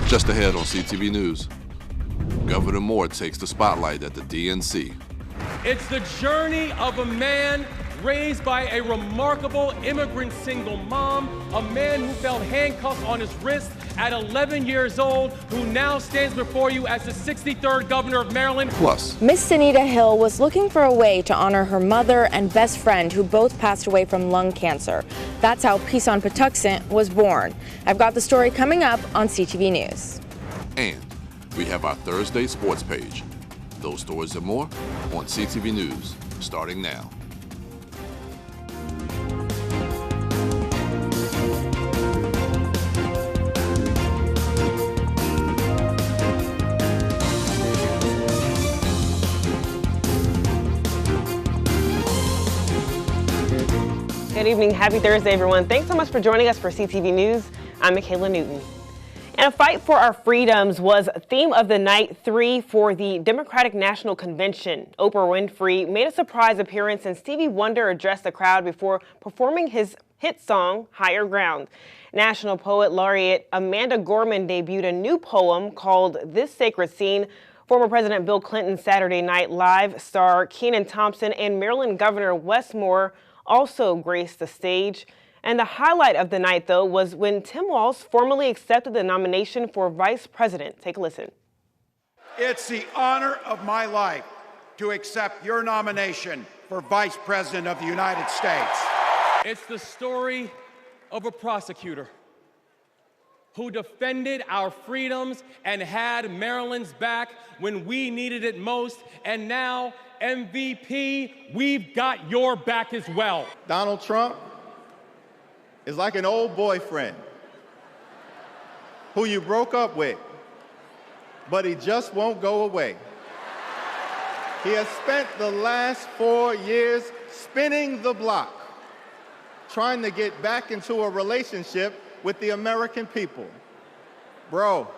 Just ahead on CTV News, Governor Moore takes the spotlight at the DNC. It's the journey of a man raised by a remarkable immigrant single mom, a man who felt handcuffs on his wrist at 11 years old, who now stands before you as the 63rd governor of Maryland. Plus, Miss Sunita Hill was looking for a way to honor her mother and best friend who both passed away from lung cancer. That's how Peace on Patuxent was born. I've got the story coming up on CTV News. and we have our Thursday sports page. Those stories and more on CTV News, starting now. Good evening. Happy Thursday, everyone. Thanks so much for joining us for CTV News. I'm Michaela Newton. And a fight for our freedoms was theme of the night 3 for the Democratic National Convention. Oprah Winfrey made a surprise appearance and Stevie Wonder addressed the crowd before performing his hit song, Higher Ground. National Poet Laureate Amanda Gorman debuted a new poem called This Sacred Scene. Former President Bill Clinton's Saturday Night Live star Kenan Thompson and Maryland Governor Wes Moore also graced the stage. And the highlight of the night, though, was when Tim Walz formally accepted the nomination for vice president. Take a listen. It's the honor of my life to accept your nomination for vice president of the United States. It's the story of a prosecutor who defended our freedoms and had Maryland's back when we needed it most. And now, MVP, we've got your back as well. Donald Trump is like an old boyfriend who you broke up with, but he just won't go away. He has spent the last 4 years spinning the block, trying to get back into a relationship with the American people. Bro,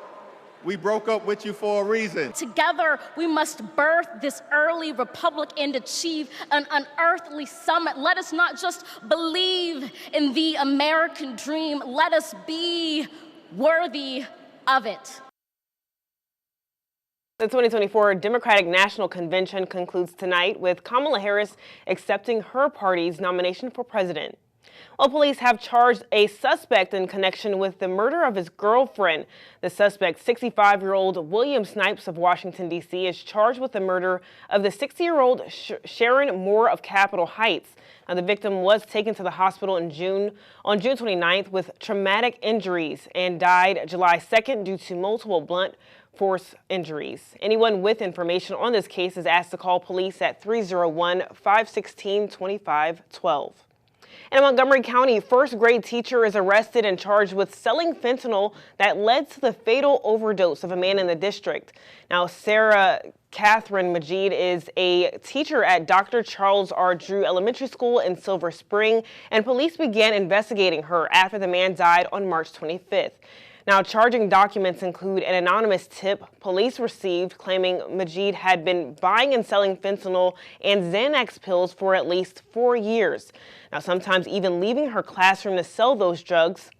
we broke up with you for a reason. Together, we must birth this early republic and achieve an unearthly summit. Let us not just believe in the American dream. Let us be worthy of it. The 2024 Democratic National Convention concludes tonight with Kamala Harris accepting her party's nomination for president. Well, police have charged a suspect in connection with the murder of his girlfriend. The suspect, 65-year-old William Snipes of Washington, D.C., is charged with the murder of the 60-year-old Sharon Moore of Capitol Heights. Now, the victim was taken to the hospital on June 29th with traumatic injuries and died July 2nd due to multiple blunt force injuries. Anyone with information on this case is asked to call police at 301-516-2512. In Montgomery County, first-grade teacher is arrested and charged with selling fentanyl that led to the fatal overdose of a man in the district. Now, Sarah Catherine Majid is a teacher at Dr. Charles R. Drew Elementary School in Silver Spring, and police began investigating her after the man died on March 25th. Now, charging documents include an anonymous tip police received claiming Majid had been buying and selling fentanyl and Xanax pills for at least 4 years. Now, sometimes even leaving her classroom to sell those drugs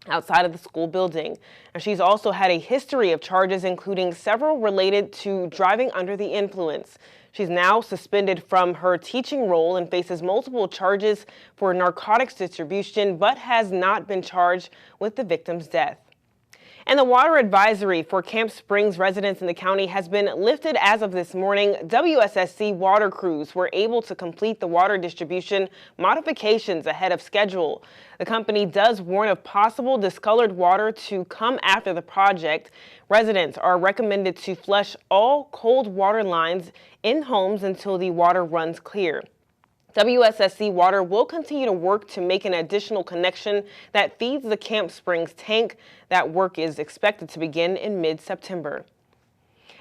outside of the school building. Now, she's also had a history of charges, including several related to driving under the influence. She's now suspended from her teaching role and faces multiple charges for narcotics distribution, but has not been charged with the victim's death. And the water advisory for Camp Springs residents in the county has been lifted as of this morning. WSSC water crews were able to complete the water distribution modifications ahead of schedule. The company does warn of possible discolored water to come after the project. Residents are recommended to flush all cold water lines in homes until the water runs clear. WSSC Water will continue to work to make an additional connection that feeds the Camp Springs tank. That work is expected to begin in mid-September.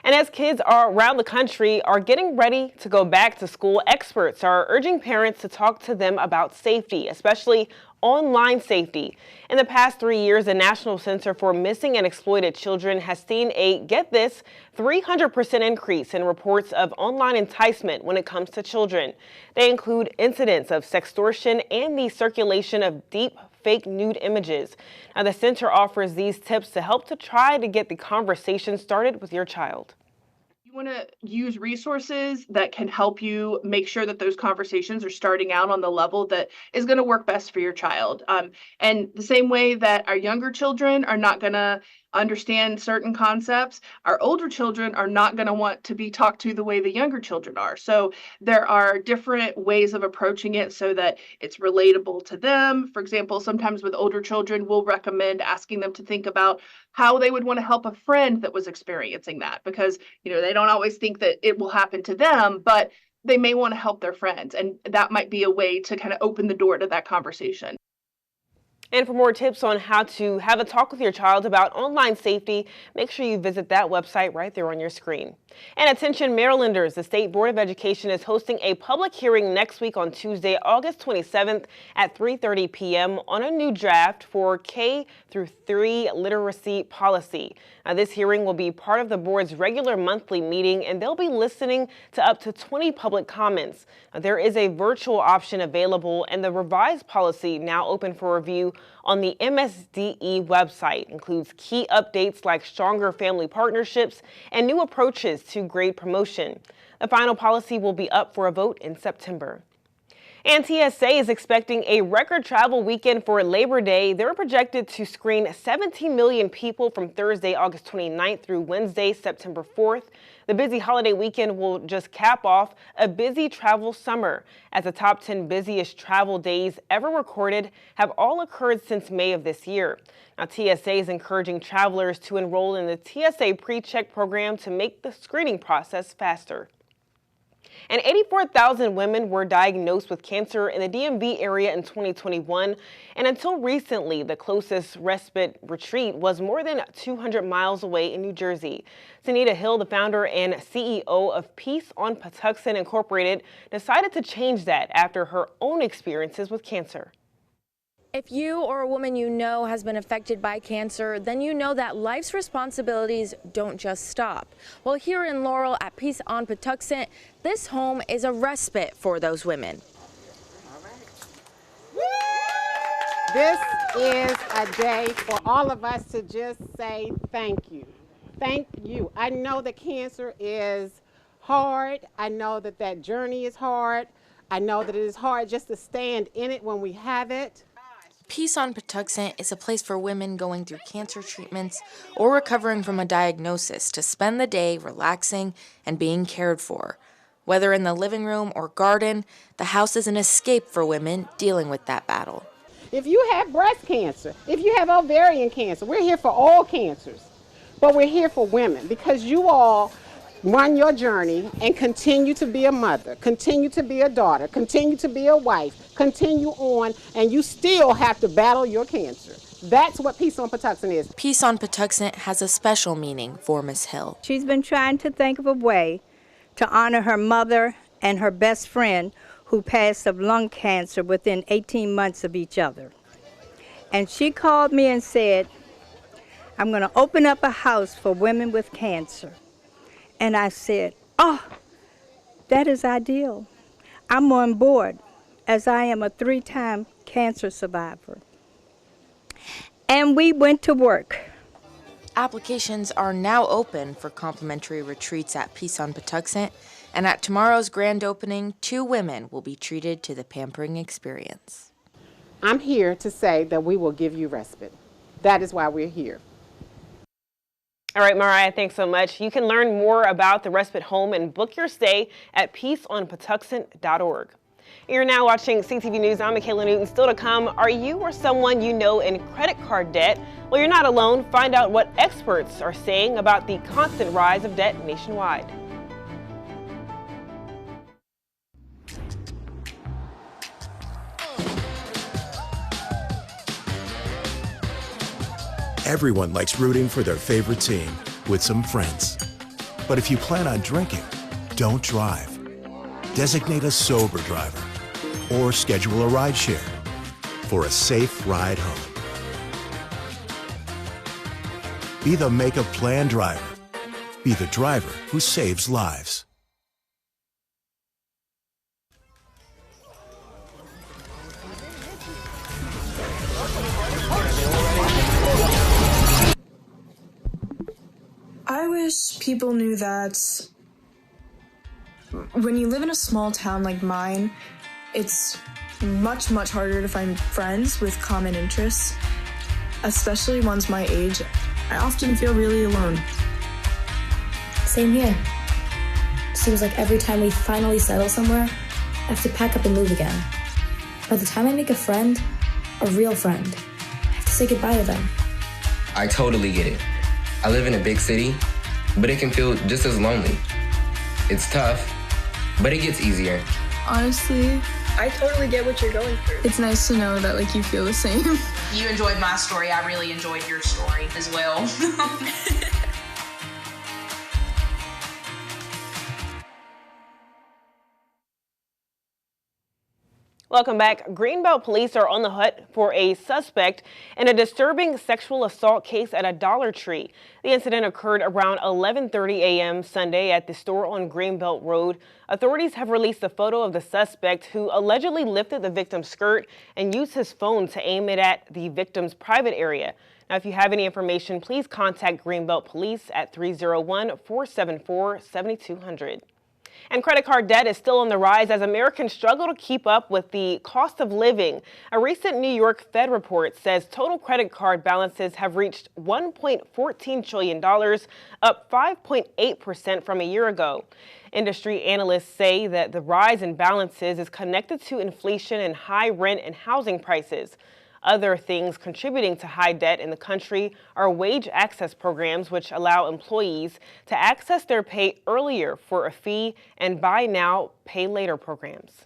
And as kids around the country are getting ready to go back to school, experts are urging parents to talk to them about safety, especially online safety. In the past 3 years, the National Center for Missing and Exploited Children has seen a, get this, 300% increase in reports of online enticement when it comes to children. They include incidents of sextortion and the circulation of deep fake nude images. Now, the center offers these tips to help to try to get the conversation started with your child. You want to use resources that can help you make sure that those conversations are starting out on the level that is going to work best for your child. And the same way that our younger children are not going to understand certain concepts, our older children are not going to want to be talked to the way the younger children are. So there are different ways of approaching it so that it's relatable to them. For example, sometimes with older children, we'll recommend asking them to think about how they would want to help a friend that was experiencing that, because they don't always think that it will happen to them, but they may want to help their friends, and that might be a way to kind of open the door to that conversation. And for more tips on how to have a talk with your child about online safety, make sure you visit that website right there on your screen. And attention Marylanders, the State Board of Education is hosting a public hearing next week on Tuesday, August 27th at 3:30 p.m. on a new draft for K-3 literacy policy. Now, this hearing will be part of the board's regular monthly meeting, and they'll be listening to up to 20 public comments. Now, there is a virtual option available, and the revised policy, now open for review on the MSDE website, includes key updates like stronger family partnerships and new approaches to grade promotion. The final policy will be up for a vote in September. And TSA is expecting a record travel weekend for Labor Day. They're projected to screen 17 million people from Thursday, August 29th through Wednesday, September 4th. The busy holiday weekend will just cap off a busy travel summer, as the top 10 busiest travel days ever recorded have all occurred since May of this year. Now, TSA is encouraging travelers to enroll in the TSA PreCheck program to make the screening process faster. And 84,000 women were diagnosed with cancer in the DMV area in 2021. And until recently, the closest respite retreat was more than 200 miles away in New Jersey. Sunita Hill, the founder and CEO of Peace on Patuxent Incorporated, decided to change that after her own experiences with cancer. If you or a woman you know has been affected by cancer, then you know that life's responsibilities don't just stop. Well, here in Laurel at Peace on Patuxent, this home is a respite for those women. This is a day for all of us to just say thank you. Thank you. I know that cancer is hard. I know that that journey is hard. I know that it is hard just to stand in it when we have it. Peace on Patuxent is a place for women going through cancer treatments or recovering from a diagnosis to spend the day relaxing and being cared for. Whether in the living room or garden, the house is an escape for women dealing with that battle. If you have breast cancer, if you have ovarian cancer, we're here for all cancers. But we're here for women because you all run your journey and continue to be a mother, continue to be a daughter, continue to be a wife, continue on, and you still have to battle your cancer. That's what Peace on Patuxent is. Peace on Patuxent has a special meaning for Ms. Hill. She's been trying to think of a way to honor her mother and her best friend who passed of lung cancer within 18 months of each other. And she called me and said, I'm going to open up a house for women with cancer. And I said, oh, that is ideal. I'm on board, as I am a 3-time cancer survivor. And we went to work. Applications are now open for complimentary retreats at Peace on Patuxent, and at tomorrow's grand opening, 2 women will be treated to the pampering experience. I'm here to say that we will give you respite. That is why we're here. All right, Mariah, thanks so much. You can learn more about the respite home and book your stay at peaceonpatuxent.org. You're now watching CTV News. I'm Michaela Newton. Still to come, are you or someone you know in credit card debt? Well, you're not alone. Find out what experts are saying about the constant rise of debt nationwide. Everyone likes rooting for their favorite team with some friends. But if you plan on drinking, don't drive. Designate a sober driver or schedule a rideshare for a safe ride home. Be the make-a-plan driver. Be the driver who saves lives. I wish people knew that when you live in a small town like mine, it's much, much harder to find friends with common interests, especially ones my age. I often feel really alone. Same here. Seems like every time we finally settle somewhere, I have to pack up and move again. By the time I make a friend, a real friend, I have to say goodbye to them. I totally get it. I live in a big city, but it can feel just as lonely. It's tough, but it gets easier. Honestly, I totally get what you're going through. It's nice to know that you feel the same. You enjoyed my story. I really enjoyed your story as well. Welcome back. Greenbelt police are on the hunt for a suspect in a disturbing sexual assault case at a Dollar Tree. The incident occurred around 11:30 a.m. Sunday at the store on Greenbelt Road. Authorities have released a photo of the suspect who allegedly lifted the victim's skirt and used his phone to aim it at the victim's private area. Now, if you have any information, please contact Greenbelt Police at 301-474-7200. And credit card debt is still on the rise as Americans struggle to keep up with the cost of living. A recent New York Fed report says total credit card balances have reached $1.14 trillion, up 5.8% from a year ago. Industry analysts say that the rise in balances is connected to inflation and high rent and housing prices. Other things contributing to high debt in the country are wage access programs, which allow employees to access their pay earlier for a fee, and buy now, pay later programs.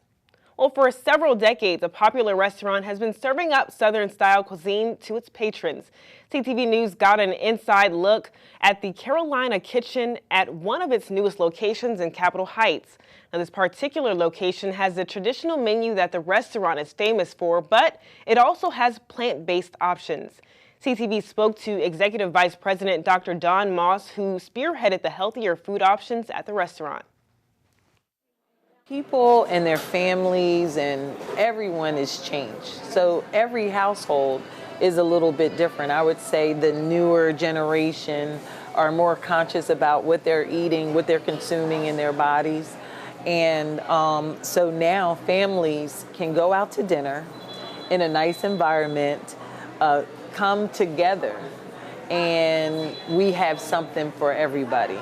Well, for several decades, a popular restaurant has been serving up Southern-style cuisine to its patrons. CTV News got an inside look at the Carolina Kitchen at one of its newest locations in Capitol Heights. Now, this particular location has the traditional menu that the restaurant is famous for, but it also has plant-based options. CTV spoke to Executive Vice President Dr. Don Moss, who spearheaded the healthier food options at the restaurant. People and their families and everyone is changed. So every household is a little bit different. I would say the newer generation are more conscious about what they're eating, what they're consuming in their bodies. And so now families can go out to dinner in a nice environment, come together, and we have something for everybody.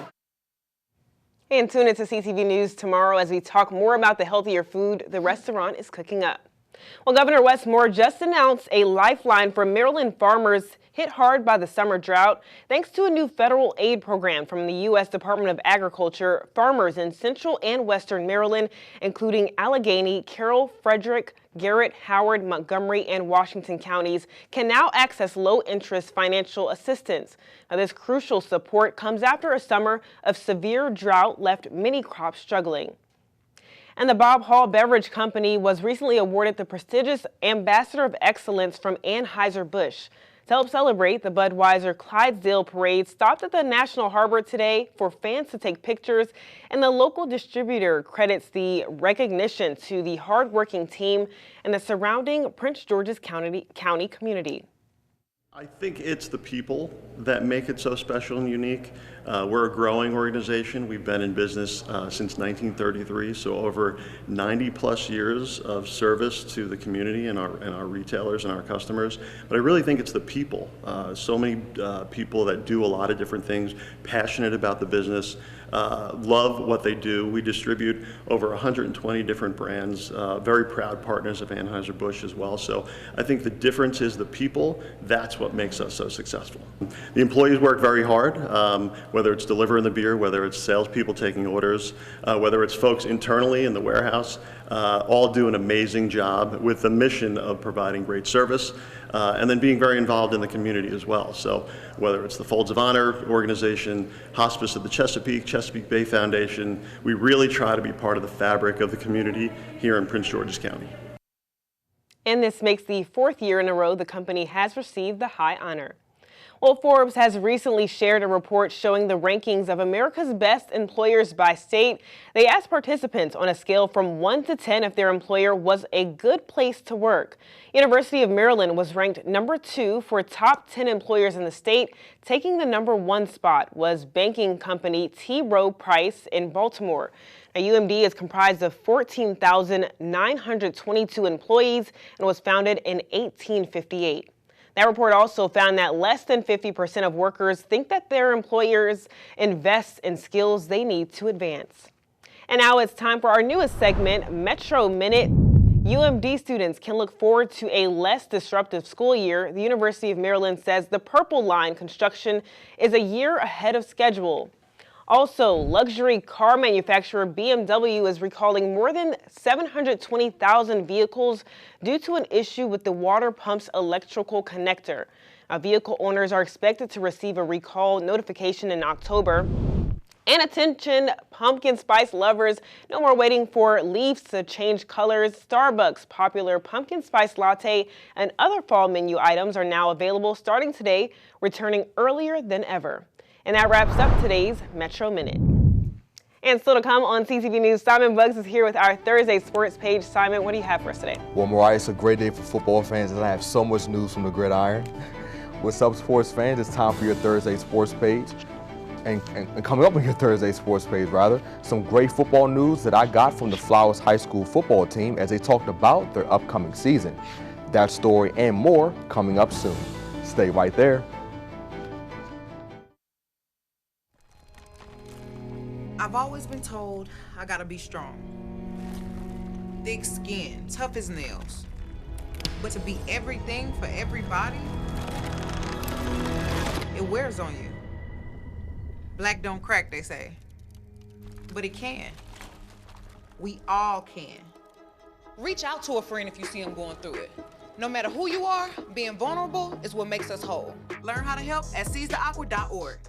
And tune into CTV News tomorrow as we talk more about the healthier food the restaurant is cooking up. Well, Governor Wes Moore just announced a lifeline for Maryland farmers hit hard by the summer drought. Thanks to a new federal aid program from the U.S. Department of Agriculture, farmers in central and western Maryland, including Allegheny, Carroll, Frederick, Garrett, Howard, Montgomery, and Washington counties, can now access low-interest financial assistance. Now, this crucial support comes after a summer of severe drought left many crops struggling. And the Bob Hall Beverage Company was recently awarded the prestigious Ambassador of Excellence from Anheuser-Busch. To help celebrate, the Budweiser Clydesdale Parade stopped at the National Harbor today for fans to take pictures, and the local distributor credits the recognition to the hardworking team and the surrounding Prince George's County community. I think it's the people that make it so special and unique. We're a growing organization. We've been in business since 1933, so over 90 plus years of service to the community and our retailers and our customers. But I really think it's the people. So many people that do a lot of different things, passionate about the business, love what they do. We distribute over 120 different brands, very proud partners of Anheuser-Busch as well. So I think the difference is the people. That's what makes us so successful. The employees work very hard, whether it's delivering the beer, whether it's salespeople taking orders, whether it's folks internally in the warehouse, all do an amazing job with the mission of providing great service and then being very involved in the community as well. So whether it's the Folds of Honor organization, Hospice of the Chesapeake Bay Foundation, we really try to be part of the fabric of the community here in Prince George's County. And this makes the 4th year in a row the company has received the high honor. Well, Forbes has recently shared a report showing the rankings of America's best employers by state. They asked participants on a scale from 1 to 10 if their employer was a good place to work. University of Maryland was ranked number 2 for top 10 employers in the state. Taking the number 1 spot was banking company T. Rowe Price in Baltimore. Now, UMD is comprised of 14,922 employees and was founded in 1858. That report also found that less than 50% of workers think that their employers invest in skills they need to advance. And now it's time for our newest segment, Metro Minute. UMD students can look forward to a less disruptive school year. The University of Maryland says the Purple Line construction is a year ahead of schedule. Also, luxury car manufacturer BMW is recalling more than 720,000 vehicles due to an issue with the water pump's electrical connector. Now, vehicle owners are expected to receive a recall notification in October. And attention, pumpkin spice lovers, no more waiting for leaves to change colors. Starbucks' popular pumpkin spice latte and other fall menu items are now available starting today, returning earlier than ever. And that wraps up today's Metro Minute. And still to come on CTV News, Simon Buggs is here with our Thursday sports page. Simon, what do you have for us today? Well, Mariah, it's a great day for football fans, and I have so much news from the gridiron. What's up, sports fans? It's time for your Thursday sports page. And coming up on your Thursday sports page, some great football news that I got from the Flowers High School football team as they talked about their upcoming season. That story and more coming up soon. Stay right there. I've always been told I gotta be strong. Thick skin, tough as nails. But to be everything for everybody, it wears on you. Black don't crack, they say. But it can. We all can. Reach out to a friend if you see them going through it. No matter who you are, being vulnerable is what makes us whole. Learn how to help at seizetheawkward.org.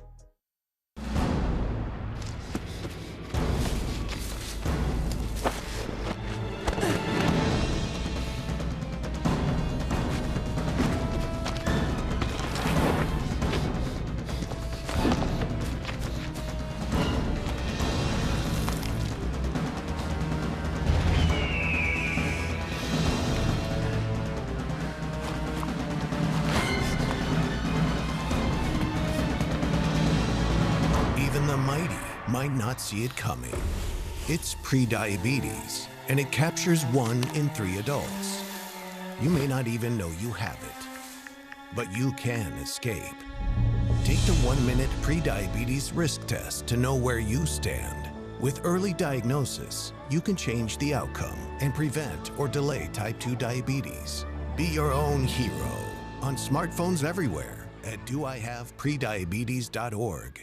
Might not see it coming. It's prediabetes, and it captures 1 in 3 adults. You may not even know you have it, but you can escape. Take the 1-minute prediabetes risk test to know where you stand. With early diagnosis, you can change the outcome and prevent or delay type 2 diabetes. Be your own hero on smartphones everywhere at doihaveprediabetes.org.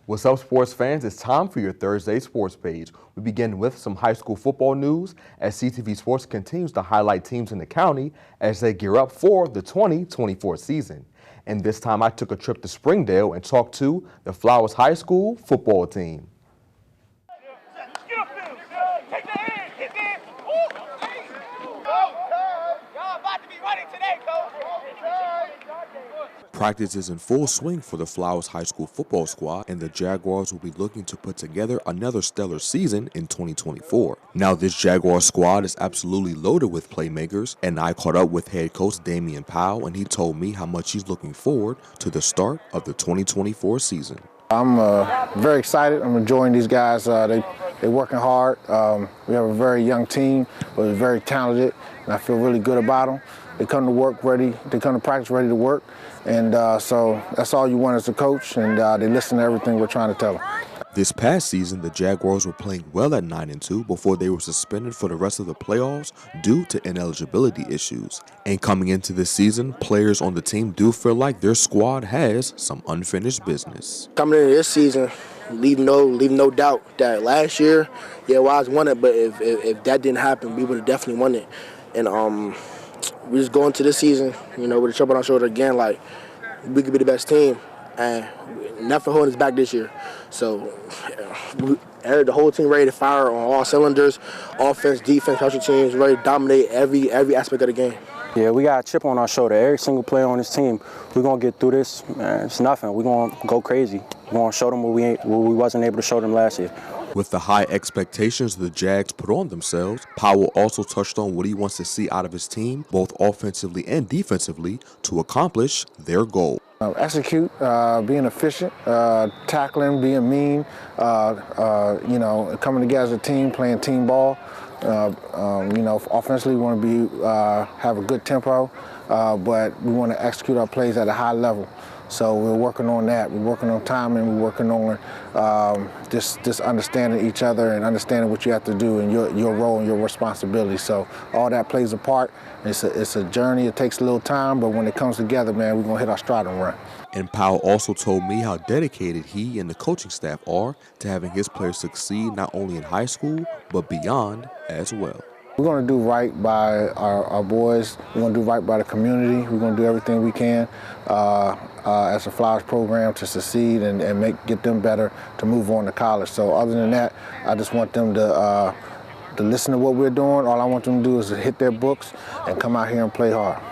What's up, sports fans? It's time for your Thursday sports page. We begin with some high school football news as CTV Sports continues to highlight teams in the county as they gear up for the 2024 season. And this time I took a trip to Springdale and talked to the Flowers High School football team. Practice is in full swing for the Flowers High School football squad, and the Jaguars will be looking to put together another stellar season in 2024. Now, this Jaguar squad is absolutely loaded with playmakers, and I caught up with head coach Damian Powell, and he told me how much he's looking forward to the start of the 2024 season. I'm very excited. I'm enjoying these guys. They're working hard. We have a very young team, but they're very talented, and I feel really good about them. They come to work ready. They come to practice ready to work. And so that's all you want as a coach, and they listen to everything we're trying to tell them. This past season, the Jaguars were playing well at 9-2 before they were suspended for the rest of the playoffs due to ineligibility issues. And coming into this season, players on the team do feel like their squad has some unfinished business. Coming into this season, leave no doubt that last year, Wise won it, but if that didn't happen, we would have definitely won it. And we just go into this season, you know, with a chip on our shoulder again, like we could be the best team, and nothing holding us back this year. So the whole team ready to fire on all cylinders, offense, defense, special teams, ready to dominate every aspect of the game. Yeah, we got a chip on our shoulder. Every single player on this team, we're going to get through this. Man, it's nothing. We're going to go crazy. We're going to show them what we wasn't able to show them last year. With the high expectations the Jags put on themselves, Powell also touched on what he wants to see out of his team, both offensively and defensively, to accomplish their goal. Execute, being efficient, tackling, being mean, you know, coming together as a team, playing team ball. You know, offensively, we want to be have a good tempo, but we want to execute our plays at a high level. So we're working on that. We're working on timing. We're working on just understanding each other and understanding what you have to do and your role and your responsibility. So all that plays a part. It's a journey. It takes a little time, but when it comes together, man, we're gonna hit our stride and run. And Powell also told me how dedicated he and the coaching staff are to having his players succeed not only in high school, but beyond as well. We're going to do right by our boys. We're going to do right by the community. We're going to do everything we can as a Flowers program to succeed and get them better to move on to college. So other than that, I just want them to listen to what we're doing. All I want them to do is to hit their books and come out here and play hard.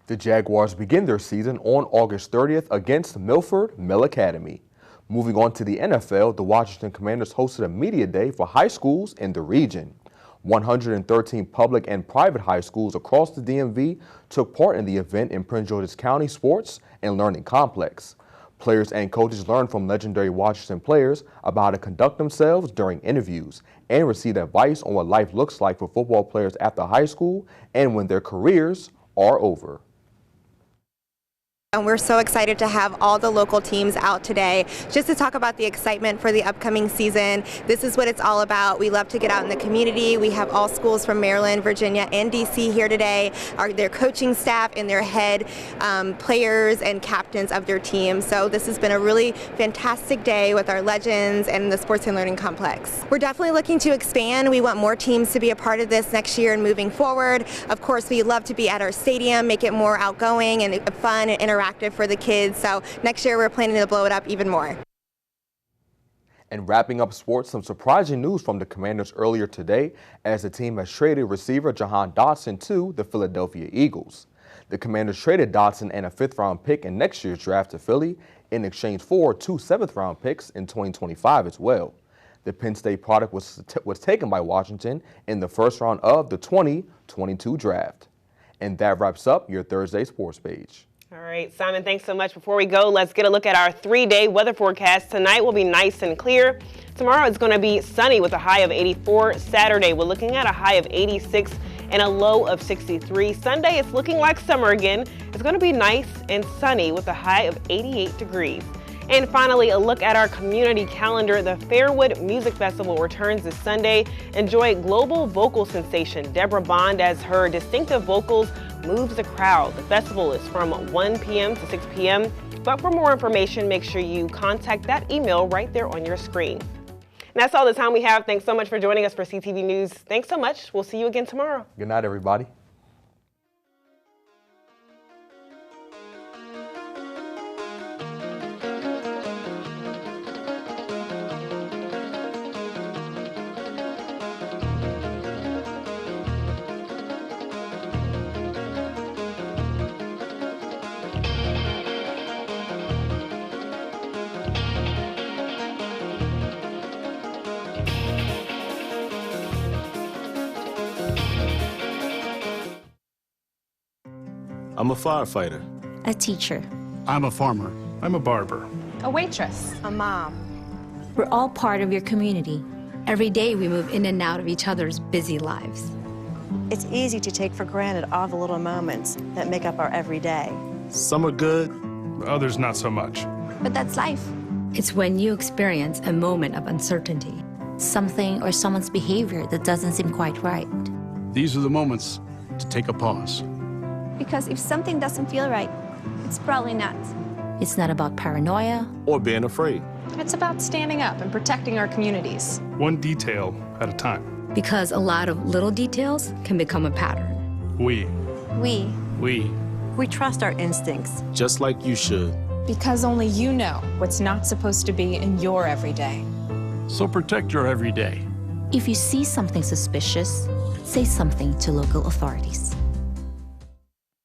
The Jaguars begin their season on August 30th against Milford Mill Academy. Moving on to the NFL, the Washington Commanders hosted a media day for high schools in the region. 113 public and private high schools across the DMV took part in the event in Prince George's County Sports and Learning Complex. Players and coaches learned from legendary Washington players about how to conduct themselves during interviews and received advice on what life looks like for football players after high school and when their careers are over. And we're so excited to have all the local teams out today just to talk about the excitement for the upcoming season. This is what it's all about. We love to get out in the community. We have all schools from Maryland, Virginia, and DC here today, their coaching staff and their head players and captains of their team. So this has been a really fantastic day with our legends and the Sports and Learning Complex. We're definitely looking to expand. We want more teams to be a part of this next year and moving forward. Of course, we love to be at our stadium, make it more outgoing and fun and interactive for the kids. So next year we're planning to blow it up even more. And wrapping up sports, some surprising news from the Commanders earlier today as the team has traded receiver Jahan Dotson to the Philadelphia Eagles. The Commanders traded Dotson and a 5th-round pick in next year's draft to Philly in exchange for 2 7th-round picks in 2025 as well. The Penn State product was taken by Washington in the 1st round of the 2022 draft. And that wraps up your Thursday sports page. All right, Simon, thanks so much. Before we go, let's get a look at our 3-day weather forecast. Tonight will be nice and clear. Tomorrow it's going to be sunny with a high of 84. Saturday, we're looking at a high of 86 and a low of 63. Sunday, it's looking like summer again. It's going to be nice and sunny with a high of 88 degrees. And finally, a look at our community calendar. The Fairwood Music Festival returns this Sunday. Enjoy global vocal sensation Deborah Bond as her distinctive vocals moves the crowd. The festival is from 1 p.m. to 6 p.m. But for more information, make sure you contact that email right there on your screen. And that's all the time we have. Thanks so much for joining us for CTV News. Thanks so much. We'll see you again tomorrow. Good night, everybody. I'm a firefighter. A teacher. I'm a farmer. I'm a barber. A waitress. A mom. We're all part of your community. Every day we move in and out of each other's busy lives. It's easy to take for granted all the little moments that make up our everyday. Some are good, others not so much. But that's life. It's when you experience a moment of uncertainty. Something or someone's behavior that doesn't seem quite right. These are the moments to take a pause. Because if something doesn't feel right, it's probably not. It's not about paranoia or being afraid. It's about standing up and protecting our communities. One detail at a time. Because a lot of little details can become a pattern. We We trust our instincts. just like you should. Because only you know what's not supposed to be in your everyday. So protect your everyday. If you see something suspicious, say something to local authorities.